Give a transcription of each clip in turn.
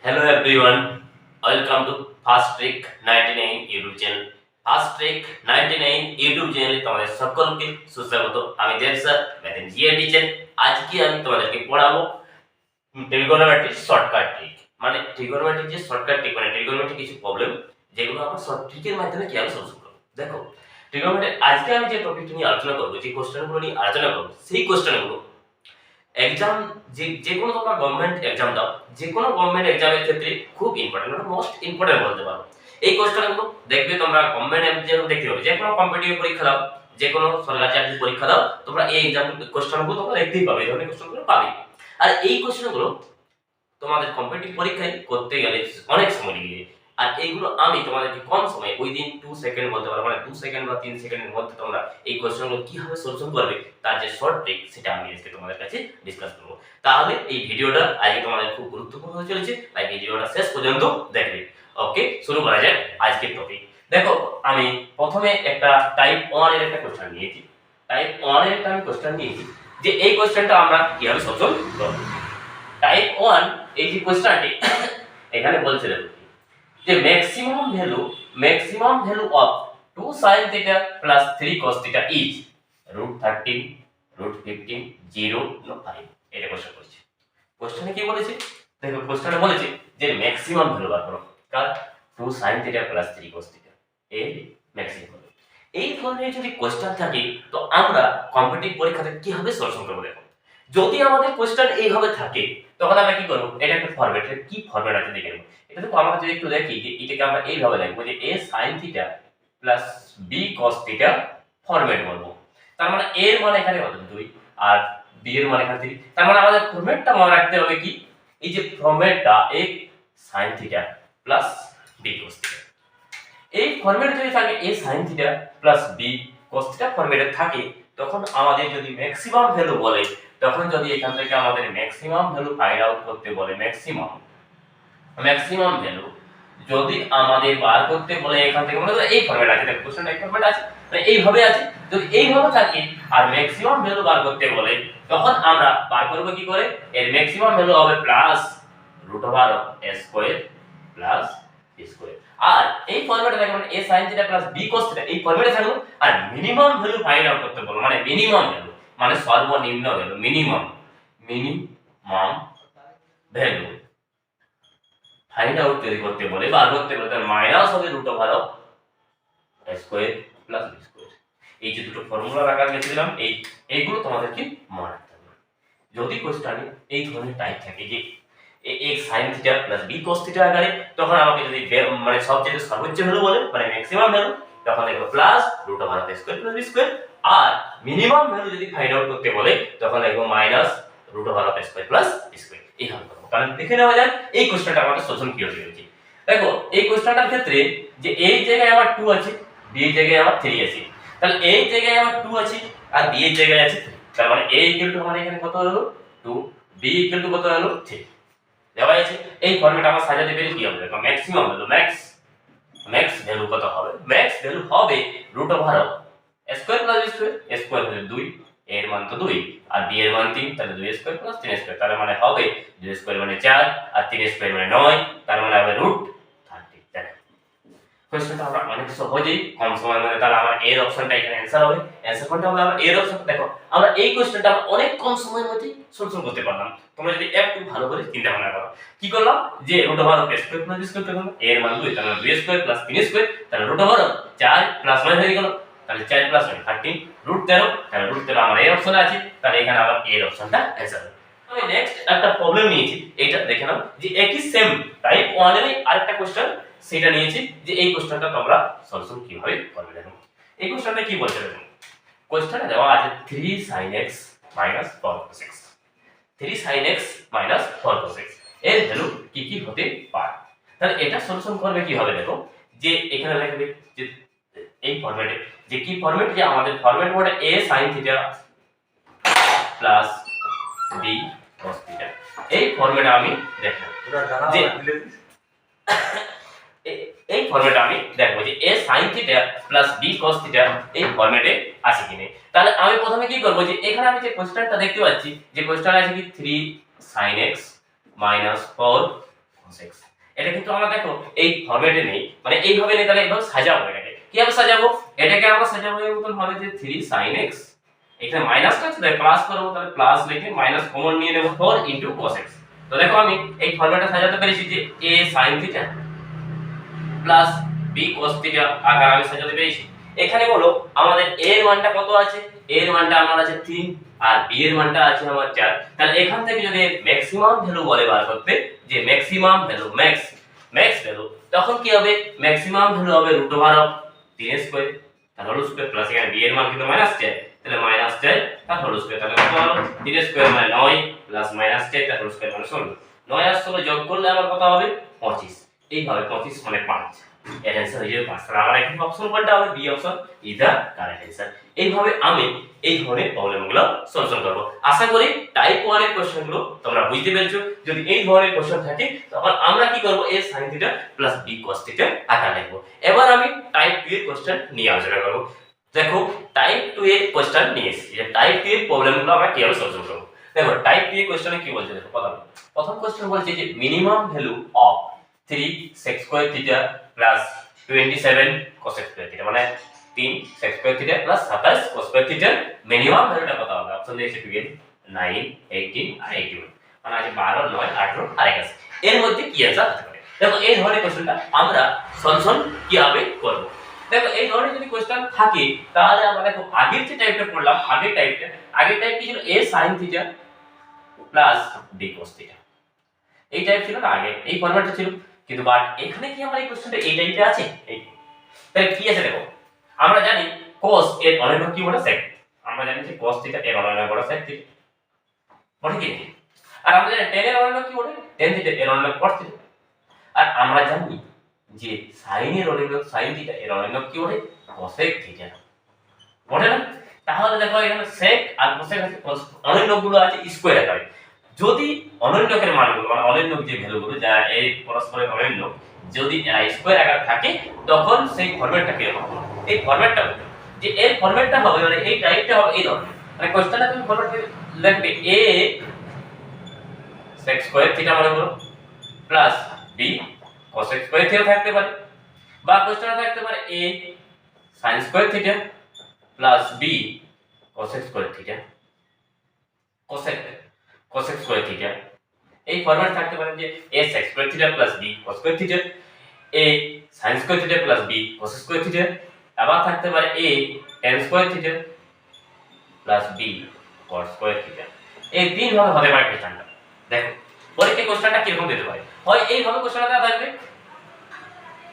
Hello everyone, welcome to Fast Trick 99 YouTube channel. Fast Trick 99 YouTube channel তোমাদের সকলকে সুস্বাগত। আমি দেব sir, math GA teacher. আজকে আমি তোমাদেরকে পড়াবো ট্রিগোনোমেট্রিক শর্টকাট ট্রিক। মানে ট্রিগোনোমেট্রিক যে শর্টকাট ট্রিক, মানে ট্রিগোনোমেট্রিক কিছু প্রবলেম যেগুলো আমরা শর্ট ট্রিকের মাধ্যমে কিভাবে সলভ করব। দেখো, ট্রিগোনোমেট্রি আজকে আমি যে টপিকটা নিয়ে আলোচনা করব, যে কোশ্চেনগুলো নিয়ে আলোচনা করব, সেই কোশ্চেনগুলো এক্সাম যে কোনো তোমরা গভর্নমেন্ট এক্সাম দাও, যে কোনো গভর্নমেন্ট এক্সামের ক্ষেত্রে খুব ইম্পর্টেন্ট, মানে মোস্ট ইম্পর্টেন্ট বলতে পারো। এই কোশ্চেনগুলো দেখবে তোমরা গভর্নমেন্ট এক্সাম দেখতে পাবে, যে কোনো কম্পিটিটিভ পরীক্ষা দাও, যে কোনো সরকারি চাকরির পরীক্ষা দাও, তোমরা এই এক্সাম কোশ্চেনগুলো তোমরা দেখতেই পাবে, এই ধরনের কোশ্চেনগুলো পাবে। আর এই কোশ্চেনগুলো তোমাদের কম্পিটিটিভ পরীক্ষায় করতে গেলে অনেক সময় লেগে যায়। আর এইগুলো আমি তোমাদেরকে কম সময়, উইদিন 2 সেকেন্ড বলতে পারো, মানে 2 সেকেন্ড বা 3 সেকেন্ডের মধ্যে তোমরা এই কোশ্চেনগুলো কিভাবে সলিউশন করবে তার যে শর্ট ট্রিক, সেটা আমি আজকে তোমাদের কাছে ডিসকাস করব। তাহলে এই ভিডিওটা আজকে তোমাদের খুব গুরুত্বপূর্ণ হতে চলেছে, তাই ভিডিওটা শেষ পর্যন্ত দেখবে। ওকে, শুরু করা যাক আজকের টপিক। দেখো, আমি প্রথমে একটা টাইপ 1 এর একটা কোশ্চেন নিয়েছি। টাইপ 1 এর একটা আমি কোশ্চেন নিয়েছি, যে এই কোশ্চেনটা আমরা কিভাবে সলিউশন করব। টাইপ 1 এই যে কোশ্চেনটি এখানে বলছে যে maximum value of 2 sin theta plus 3 cos theta is √13 √15 0 no 5। এটা কোশ্চেন করেছে। কোশ্চেনে কি বলেছে? দেখো, কোশ্চেনে বলেছে যে ম্যাক্সিমাম ভ্যালু বার করো, কার 2 sin theta plus 3 cos theta এর ম্যাক্সিমাম। এই ধরনের যদি কোশ্চেন থাকে তো আমরা কম্পিটিটিভ পরীক্ষাতে কিভাবে সলিউশন করব। দেখো, যদি আমাদের কোশ্চেন এইভাবে থাকে তখন আমরা কি করব, এটা একটা ফরম্যাট, কি ফরম্যাট আছে দেখে নেব। এটা দেখো, আমরা যদি একটু দেখি যে এটাকে আমরা এইভাবে লিখবো, যে a sin theta plus b cos theta format বলবো। তার মানে a এর মান এখানে কত 2 আর b এর মান এখানে 3। তার মানে আমাদের ফরম্যাটটা মনে রাখতে হবে কি, এই যে ফরম্যাটটা a sin theta plus b cos theta, এই ফরম্যাটে যদি থাকে a sin theta plus b cos theta ফরম্যাটে থাকে, তখন আমাদের যদি ম্যাক্সিমাম ভ্যালু বলে, তখন যদি এখান থেকে আমাদের ম্যাক্সিমাম ভ্যালু ফাইন্ড আউট করতে বলে, ম্যাক্সিমাম ভ্যালু যদি আমাদের বার করতে বলে, এখান থেকে মনে করো এই ফরম্যাট আছে, দেখো কোশ্চেনটা এই ফরম্যাট আছে, মানে এইভাবে আছে। যদি এইভাবে থাকে আর ম্যাক্সিমাম ভ্যালু বার করতে বলে, তখন আমরা বার করব কি করে, এর ম্যাক্সিমাম ভ্যালু হবে plus √a square plus b square. আর এই ফরম্যাটে থাকে মানে a sin theta plus b cos theta, এই ফরম্যাটে থাকলো। আর মিনিমাম ভ্যালু ফাইন্ড আউট করতে বলো, মানে মিনিমাম ভ্যালু মানে সর্বনিম্ন value, minimum value find out যদি করতে বলে, বার করতে বলে, তাহলে মাইনাস হবে √a square plus b square. এই যে দুটো ফর্মুলা রাখা গেছিলাম, এইগুলো তোমাদেরকে মনে রাখতে হবে। যদি কোশ্চেনে এই ধরনের টাইপ থাকে যে a sin theta plus b cos theta আকারে, তখন আমাকে যদি মানে সবচেয়ে সর্বোচ্চ ভ্যালু বলে, মানে ম্যাক্সিমাম ভ্যালু, তখন লিখব plus √a square plus b square. আর মিনিমাম ভ্যালু যদি ফাইন্ড আউট করতে বলে, তখন লিখব minus √a square plus b square. এইভাবে করব। কারণ দেখে নেওয়া যাক এই কোশ্চেনটা আমাদের সলিউশন কি হয়েছে। দেখো, এই কোশ্চেনটার ক্ষেত্রে যে এই জায়গায় আমার 2 আছে, b এর জায়গায় আমার 3 আছে, তাহলে এই জায়গায় আমার 2 আছে আর b এর জায়গায় আছে 3। তার মানে a ইকুয়াল টু আমাদের এখানে কত হলো 2, b ইকুয়াল টু কত হলো 3 দেওয়া আছে। এই ফরম্যাট আমরা সাজাতে পেরে কি হবে, দেখো ম্যাক্সিমাম ভ্যালু, ম্যাক্স ভ্যালু কত হবে, ম্যাক্স ভ্যালু হবে √a square plus b square. a square হলো 2, এর মান তো 2 আর b এর মান 3, তাহলে 2 স্কয়ার প্লাস 3 স্কয়ার। তার মানে হবে 2 স্কয়ার মানে 4 আর 3 স্কয়ার মানে 9, তার মানে হবে √30। দেখো, কোশ্চেনটা আমরা অনেক সহজেই কম সময়ের মধ্যে, তাহলে আমার এর অপশনটা এখানে অ্যানসার হবে। অ্যানসার কোনটা হবে, আমার এর অপশন। দেখো, আমরা এই কোশ্চেনটা অনেক কম সময়ের মধ্যে সলিউশন করতে পারলাম। তোমরা যদি একটু ভালো করে চিন্তা ভাবনা করো, কি করলাম, যে √a square plus b square করলাম, এর মান 2, তাহলে 2 স্কয়ার প্লাস 3 স্কয়ার, তাহলে √4 প্লাস 9 হয়ে গেল, তাহলে 4 প্লাস 9 13, √13, তাহলে √13 আমার এই অপশনে আছে, তাহলে এখানে আবার এর অপশনটা অ্যানসার হবে। আমি নেক্সট একটা প্রবলেম নিয়েছি, এইটা দেখে নাও, যে একই সেম টাইপ 1 এর আরেকটা কোশ্চেন, সেটা নিয়েছি, যে এই কোশ্চেনটা তোমরা সলিউশন কিভাবে করবে। দেখো, এই কোশ্চেনটা কি বলছে, দেখো কোশ্চেনে দেওয়া আছে 3 sin x minus 4 cos x, 3 sin x minus 4 cos x এর ভ্যালু কি কি হতে পারে। তাহলে এটা সলিউশন করবে কি হবে, দেখো যে এখানে লিখবে যে এই ফরম্যাটে, যে কি ফরম্যাট, যে আমাদের ফরম্যাট মানে a sin theta plus b cos theta, এই ফরম্যাটে আমি দেখব যে এই ফরম্যাটে আমি দেখব যে a sin theta plus b cos theta এই ফরম্যাটে আছে কিনা। তাহলে আমি প্রথমে কি করব, যে এখানে আমি যে কোশ্চেনটা দেখতে পাচ্ছি, যে কোশ্চেন আছে কি 3 sin x minus 4 cos x। এটা কিন্তু আমরা দেখো এই ফরম্যাটে নেই, মানে এইভাবে নেই, তাহলে এইভাবে সাজাবো। এটাকে কিভাবে সাজাবো? এটাকে আমরা সাজাবো এর মতন হবে যে 3 sin x, এখানে মাইনাসটা আছে তাই প্লাস করব, তাহলে প্লাস লিখে মাইনাস কমন নিয়ে নেব 4 cos x। তো দেখো আমি এই ফরম্যাটে সাজাতে পেরেছি যে a sin θ plus b cos θ আকার আমি সাজাতে পেরেছি। এখানে বলো আমাদের a এর মানটা কত আছে? a এর মানটা আমার আছে 3 আর b এর মানটা আছে আমার 4। তাহলে এখান থেকে যদি ম্যাক্সিমাম ভ্যালু বলে বার করতে, যে ম্যাক্সিমাম ভ্যালু ম্যাক্স ভ্যালু, তখন কি হবে? ম্যাক্সিমাম ভ্যালু হবে √3 স্কয়ার তার হোল স্কয়ার প্লাস এখানে b এর মান কিন্তু -4, তাহলে -4 তার হোল স্কয়ার, তাহলে কত হলো? 3 স্কয়ার মানে 9 প্লাস -4 তার হোল স্কয়ার মানে 16। 9 আর 16 যোগ করলে আমার কত হবে? 25। এইভাবে 25 মানে 5, এর অ্যানসার হয়ে যাবে 5। তাহলে আমার এখানে অপশন কোনটা হবে? B option is the correct answer. এইভাবে আমি এই ধরনের প্রবলেমগুলো সলভ করব। আশা করি টাইপ 1 এর কোশ্চেনগুলো তোমরা বুঝতে পেরেছো। যদি এই ধরনের কোশ্চেন থাকে তখন আমরা কি করব? a sin θ plus b cos θ আকার লিখব। এবার আমি টাইপ 2 এর কোশ্চেন নিয়ে আলোচনা করব। দেখো টাইপ 2 এর কোশ্চেন নিয়ে এসেছি, যে টাইপ 2 এর প্রবলেমগুলো আমরা কিভাবে সলভ করব। দেখো টাইপ 2 এর কোশ্চেনে কি বলছে, দেখো প্রথম কোশ্চেন বলছে যে minimum value of 3 sec square θ plus 27 cos square θ, মানে 3 sec square θ plus 27 cos square θ minimum ভ্যালুটা কত হবে? অপশন দিয়েছে 12 9 18 আর 81, মানে আছে 12 9 18 আর 81। এর মধ্যে কি অ্যানসার হতে পারে? দেখো এই ধরনের কোশ্চেনটা আমরা সলিউশন কিভাবে করব। দেখো এই ধরনের যদি কোশ্চেন থাকে তাহলে আমরা দেখো আগের যে টাইপটা পড়লাম, আগের টাইপ কি ছিল? a sin θ plus b cos θ, এই টাইপ ছিল না আগে, এই ফরম্যাটটা ছিল। কিন্তু বাট এখানে কি আমার এই কোশ্চেনটা এই টাইপে আছে? এই তাহলে কি আছে দেখো, আমরা জানি cos এর অনন্য কি বলে? sec। আমরা জানি যে cos θ এর অনন্য বলে sec θ, বলে কি? আর আমরা জানি tan এর অনন্য কি বলে? tan θ এর অনন্য cos θ। আর আমরা জানি যে sin এর অনন্য sin θ এর অনন্য কি বলে? cosec θ, বলে না? তাহলে দেখো এখানে sec আর cosec আছে, অনন্যগুলো আছে স্কয়ার আকারে। যদি অনন্যকের মানগুলো, মানে অনন্য যে ভ্যালুগুলো যা এই পরস্পরের অনন্য, যদি এরা স্কয়ার আকারে থাকে তখন সেই ফরম্যাটটা কি হবে? এই ফরম্যাটটা যে এর ফরম্যাটটা হবে, মানে এই টাইপটা হবে এই ধরনের। মানে কোশ্চেনটা তুমি ফরম্যাটে লিখবে a sec স্কয়ার θ মনে করো প্লাস b cosec স্কয়ার θ থাকতে পারে, বা কোশ্চেনটা থাকতে পারে a sin square θ plus b cosec square θ, cosec square θ। এই ফরম্যাট থাকতে পারে যে a sec square θ plus b cos square θ, a sin square θ plus b cos square θ, আবার থাকতে পারে a tan square θ plus b cos square θ। এই তিন ভাবে হতে পারে কোশ্চেনটা। দেখো পরীক্ষায় কোশ্চেনটা কিরকম দিতে পারে, হয় এইভাবে কোশ্চেনটা দেওয়া থাকবে,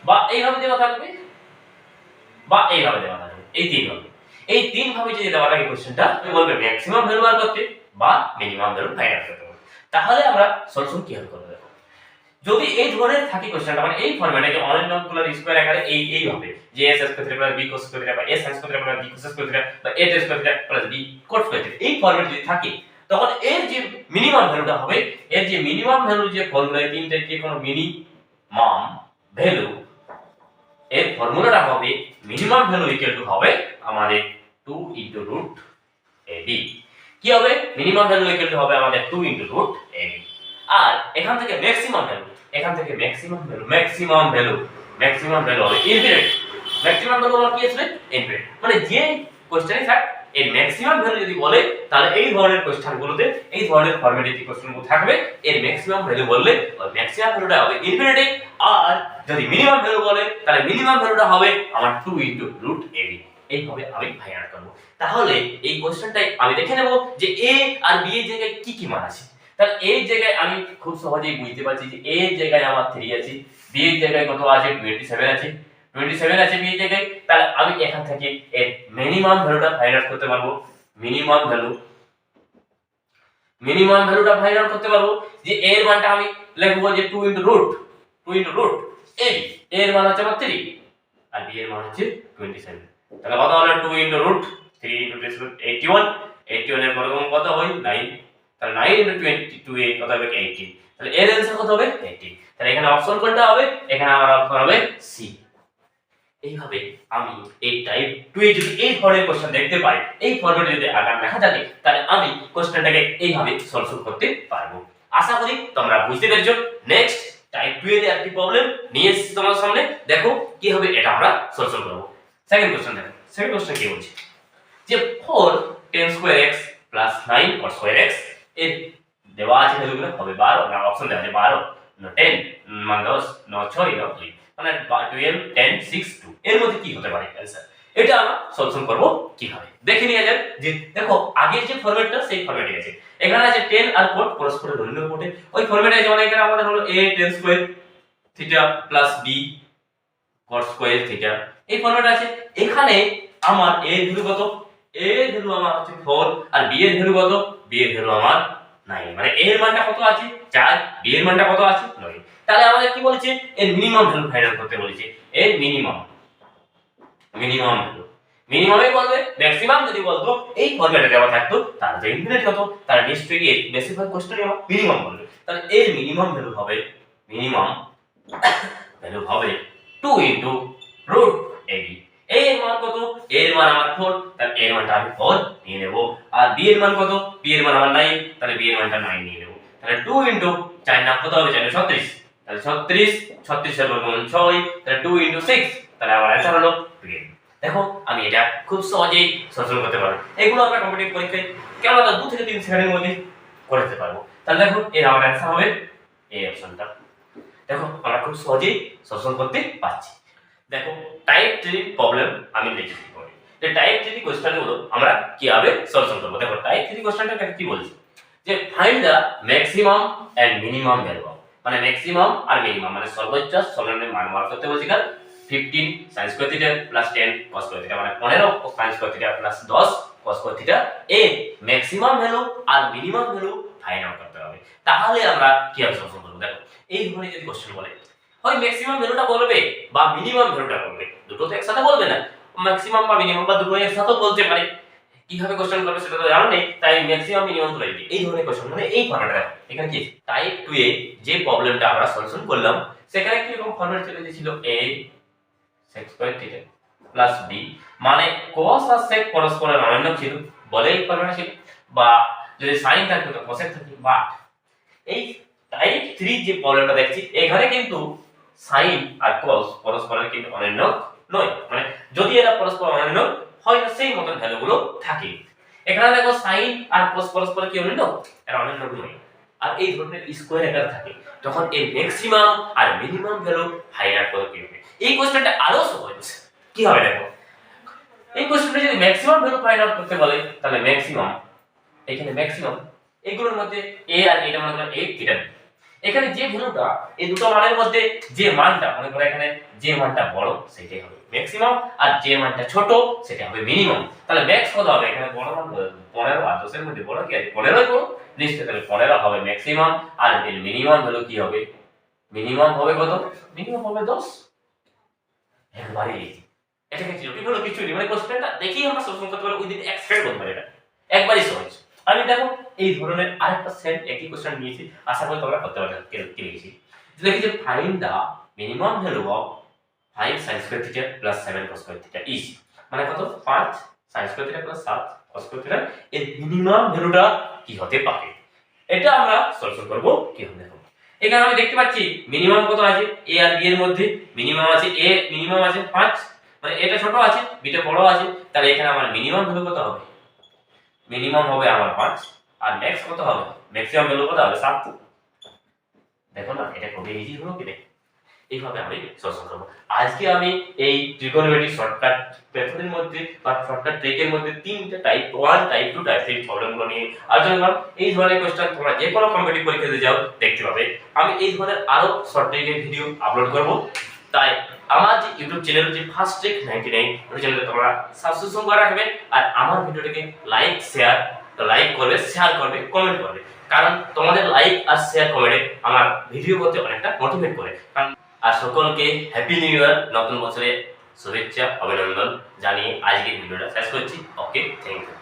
বা এইভাবে দেওয়া থাকবে, বা এইভাবে দেওয়া থাকবে। এই তিন ভাবে যদি দেওয়া থাকে কোশ্চেনটা, তুমি বলবে ম্যাক্সিমাম ভ্যালু বার করতে বা মিনিমাম ভ্যালু ফাইন্ড আউট করতে হবে। তাহলে আমরা সলিউশন কিভাবে করব? দেখো যদি এই ধরনের থাকে কোশ্চেনটা, মানে এই ফরম্যাটে যে অনন্যগুলোর স্কয়ার আকারে এইভাবে যে a sin square θ plus b cos square θ বা a sin square θ plus b cos square θ বা a tan square θ plus b cot square θ, এই ফরম্যাট যদি থাকে তখন এর যে মিনিমাম ভ্যালুটা হবে, এর যে মিনিমাম ভ্যালু যে ফর্মুলা, এই তিনটা যে কোনো মিনিমাম ভ্যালু, এর ফর্মুলাটা হবে মিনিমাম ভ্যালু ইকুয়াল টু হবে আমাদের 2 √ab। কি হবে? মিনিমাম ভ্যালু ইকুয়াল টু হবে আমাদের 2 √ab। আর এখান থেকে ম্যাক্সিমাম ভ্যালু, ম্যাক্সিমাম ভ্যালু হবে ইনফিনিট। ম্যাক্সিমাম ভ্যালু কি আসলে? ইনফিনিট। মানে যে কোশ্চেনে থাক এর ম্যাক্সিমাম ভ্যালু যদি বলে, তাহলে এই ধরনের কোশ্চেনগুলোতে এই ধরনের ফরম্যাটে যে কোশ্চেনগুলো থাকবে এর ম্যাক্সিমাম ভ্যালু বললে ওই ম্যাক্সিমাম ভ্যালুটা হবে ইনফিনিটি। আর যদি মিনিমাম ভ্যালু বলে তাহলে মিনিমাম ভ্যালুটা হবে আমার 2 √ab। এইভাবে আমি ফাইন্ড আউট করব। তাহলে এই কোশ্চেনটাই আমি দেখে নেব যে a আর b এর জায়গায় কি কি মান আছে। তাহলে এই জায়গায় আমি খুব সহজেই বুঝতে পারছি যে a এর জায়গায় আমার 3 আছে, b এর জায়গায় কত আছে? 27 আছে, 27 আছে b এর জায়গায়। তাহলে আমি এখান থেকে এর মিনিমাম ভ্যালুটা ফাইন্ড আউট করতে পারবো। মিনিমাম ভ্যালুটা ফাইন্ড আউট করতে পারবো যে a এর মানটা আমি লিখব যে 2 √ab। এর মান হচ্ছে আমার 3 আর b এর মান হচ্ছে 27। তাহলে কত হলো? 2 √3 * 81, 81 এর বর্গমূল কত হয়? 9। তাহলে 9 * 22 এ কত হবে? 18। তাহলে এর आंसर কত হবে? 18। তাহলে এখানে অপশন কোনটা হবে? এখানে আমার অপশন হবে সি। এইভাবে আমি এই টাইপ 2 এ যদি এই ধরনের কোশ্চেন দেখতে পাই, এই ফরম্যাটে যদি আকার লেখা থাকে, তাহলে আমি কোশ্চেনটাকে এইভাবে সলভ করতে পারবো। আশা করি তোমরা বুঝতে পেরেছো। নেক্সট টাইপ 2 এর একটি প্রবলেম নিয়ে এসেছি তোমার সামনে। দেখো কি হবে, এটা আমরা সলিউশন করব। সেকেন্ড কোশ্চেন দেখো, সেকেন্ড কোশ্চেন কি বলছে যে 4 10 square x plus 9 cos square x এর দেওয়া আছে ভ্যালুগুলো হবে 12 না, অপশন দেওয়া আছে 12 না 10 মানে 10 না 6 না 2 মানে 12 10 6 2 এর মধ্যে কি হতে পারে आंसर। এটা আমরা সলিউশন করব কিভাবে দেখে নিয়ে যাক। যে দেখো আগের যে ফরম্যাটটা সেই ফরম্যাটে আছে, এখানে আছে 10 আর কোড পরস্পর রৈন্য কোডে ওই ফরম্যাটে আছে, মানে এখানে আমাদের হলো a 10 square theta plus b cos square theta এই ফরম্যাট আছে। এখানে আমার a এর ভ্যালু কত, a এর ভ্যালু আমার হচ্ছে 4 আর b এর ভ্যালু কত, b এর ভ্যালু আমার 9, মানে a এর মানটা কত আছে 4, b এর মানটা কত আছে 9। তাহলে আমাদের কি বলেছে, এর মিনিমাম ভ্যালু ফাইন্ড আউট করতে বলেছে। এর মিনিমাম ভ্যালু মিনিমামই বলবে, ম্যাক্সিমাম যদি বলতো এই ফরম্যাটে দেওয়া থাকতো তাহলে তো ইনফিনিট হতো, তার নিশ্চয়ই এর বেসিফাই কোশ্চেনে আমার মিনিমাম বলবে। তাহলে এর মিনিমাম ভ্যালু হবে 2 ইনটু রুট ab। a এর মান কত, a এর মান আমার 4, তাহলে a এর মানটা আমি 4 নিয়ে নেব। আর b এর মান কত, b এর মান আমার 9, তাহলে b এর মানটা 9 নিয়ে নেব। তাহলে 2 ইনটু 4 নাম কত হবে, 4 36, তাহলে 36 এর বর্গমূল 6, তাহলে 2 ইনটু 6, তাহলে আমার आंसर হলো 12। দেখো আমি এটা খুব সহজেই সলিউশন করতে পারবো। এগুলো আমরা কম্পিটিটিভ পরীক্ষায় কেবল 2 থেকে 3 সেকেন্ডের মধ্যে করতে পারবো। তাহলে দেখো এর আমার आंसर হবে এই অপশনটা। দেখো আমরা খুব সহজেই সলিউশন করতে পারছি। দেখো টাইপ 3 প্রবলেম আমি লিখেছি পরে, যে টাইপ 3 কোশ্চেনগুলো আমরা কিভাবে সলিউশন করব। দেখো টাইপ 3 কোশ্চেনটা কি বলছে যে find the maximum and minimum value, মানে ম্যাক্সিমাম আর মিনিমাম মানে সর্বোচ্চ সর্বনিম্ন মান বার করতে বলছে। কারণ 15 sin square theta plus 10 cos square theta মানে 15 sin square theta plus 10 cos square theta এর ম্যাক্সিমাম ভ্যালু আর মিনিমাম ভ্যালু ফাইন্ড আউট করতে হবে। তাহলে আমরা কিভাবে সলিউশন করব। দেখো এই ধরনের যদি কোশ্চেন বলে হয় ম্যাক্সিমাম ভ্যালুটা বলবে বা মিনিমাম ভ্যালুটা বলবে, দুটো তো একসাথে বলবে না, ম্যাক্সিমাম বা মিনিমাম বা দুটো একসাথে বলতে পারে। কিভাবে কোশ্চেন করবে সেটা তো জানো নেই, তাই ম্যাক্সিমাম মিনিমাম তুলে দিই। এই ধরনের কোশ্চেন মানে এই ফরম্যাটে এখানে কি টাইপ 2 এ যে প্রবলেমটা আমরা সলিউশন করলাম সেখানে কি রকম ফরম্যাট চলে দিয়েছিল, a sec square theta plus b মানে cos আর sec পরস্পরের অনন্য ছিল বলে এই ফরম্যাট ছিল, বা যদি sin থাকতো তো cosec থাকতো। বাট এই টাইপ 3 যে প্রবলেমটা দেখছি এখানে কিন্তু sin আর cos পরস্পরের কিন্তু অনন্য নয়, মানে যদি এরা পরস্পর অনন্য হয় না সেই মতন ভ্যালুগুলো থাকে। এখানে দেখো sin আর cos পরস্পর কি অনন্য, এরা অনন্য নয়। আর এই ধরনের স্কয়ার আকার থাকে তখন এর ম্যাক্সিমাম আর মিনিমাম ভ্যালু ফাইন্ড আউট করতে হবে। এই কোশ্চেনটা আরো সহজ কি হবে দেখো, এই কোশ্চেনটা যদি ম্যাক্সিমাম ভ্যালু ফাইন্ড আউট করতে বলে তাহলে ম্যাক্সিমাম, এখানে ম্যাক্সিমাম এগুলোর মধ্যে a আর এটা মনে করো a এটা, এখানে যে ভ্যালুটা এই দুটো মানের মধ্যে যে মানটা মনে করো এখানে যে মানটা বড় সেটাই হবে ম্যাক্সিমাম আর যে মানটা ছোট সেটা হবে মিনিমাম। তাহলে ম্যাক্স কত হবে, এখানে বড় মান 15 আর 10 এর মধ্যে বড় কি আছে 15 ই বড় নিশ্চয়ই, তাহলে 15 হবে ম্যাক্সিমাম আর এর মিনিমাম ভ্যালু কি হবে, মিনিমাম হবে কত, মিনিমাম হবে 10। একবারে ইজি, এটাকে জটিল হলো কিছু নেই, মানে কোশ্চেনটা দেখি আমরা সলিউশন করতে পারবো উইদিন এক্সট্রাক্ট করতে পারি, এটা একবারই সহজ। আমি দেখো এই ধরনের আরেকটা সেট একই কোশ্চেন নিয়েছি, আশা করি তোমরা করতে পারবে। কি লিখেছি, লিখেছি যে find the minimum value of 5 sin square theta plus 7 cos square theta is, মানে কত 5 sin square theta plus 7 cos square theta এর মিনিমাম ভ্যালুটা কি হতে পারে। এটা আমরা সলিউশন করব কি হবে। দেখো এখানে আমি দেখতে পাচ্ছি মিনিমাম কত আছে, a আর b এর মধ্যে মিনিমাম আছে, a মিনিমাম আছে 5, মানে এটা ছোট আছে বিটা বড় আছে, তাহলে এখানে আমার মিনিমাম ভ্যালু কত হবে, মিনিমাম হবে আমার 5 আর ম্যাক্স কত হবে, ম্যাক্সিমাম ভ্যালু কত হবে 7। দেখো না এটা খুবই ইজি হলো কি, দেখ এইভাবে আমি সলিউশন করব। আজকে আমি এই ট্রিগোনোমেট্রি শর্টকাট মেথডের মধ্যে বা শর্টকাট ট্রিকের মধ্যে তিনটা টাইপ 1 টাইপ 2 টাইপ 3 প্রবলেমগুলো নিয়ে আলোচনা করলাম। এই ধরনের কোশ্চেন তোমরা যে কোনো কম্পিটিটিভ পরীক্ষাতে যাও দেখতে পাবে। আমি এই ধরনের আরো শর্ট ট্রিকের ভিডিও আপলোড করব, তাই আমার যে ইউটিউব চ্যানেল যে ফার্স্ট ট্রিক 99 ওই চ্যানেলে তোমরা সাবস্ক্রিপশন করে রাখবে আর আমার ভিডিওটাকে লাইক করবে, শেয়ার করবে, কমেন্ট করবে, কারণ তোমাদের লাইক আর শেয়ার কমেন্টে আমার ভিডিও করতে অনেকটা মোটিভেট করে। কারণ আর সকলকে হ্যাপি নিউ ইয়ার, নতুন বছরে শুভেচ্ছা অভিনন্দন জানিয়ে আজকের ভিডিওটা শেষ করছি। ওকে, থ্যাংক ইউ।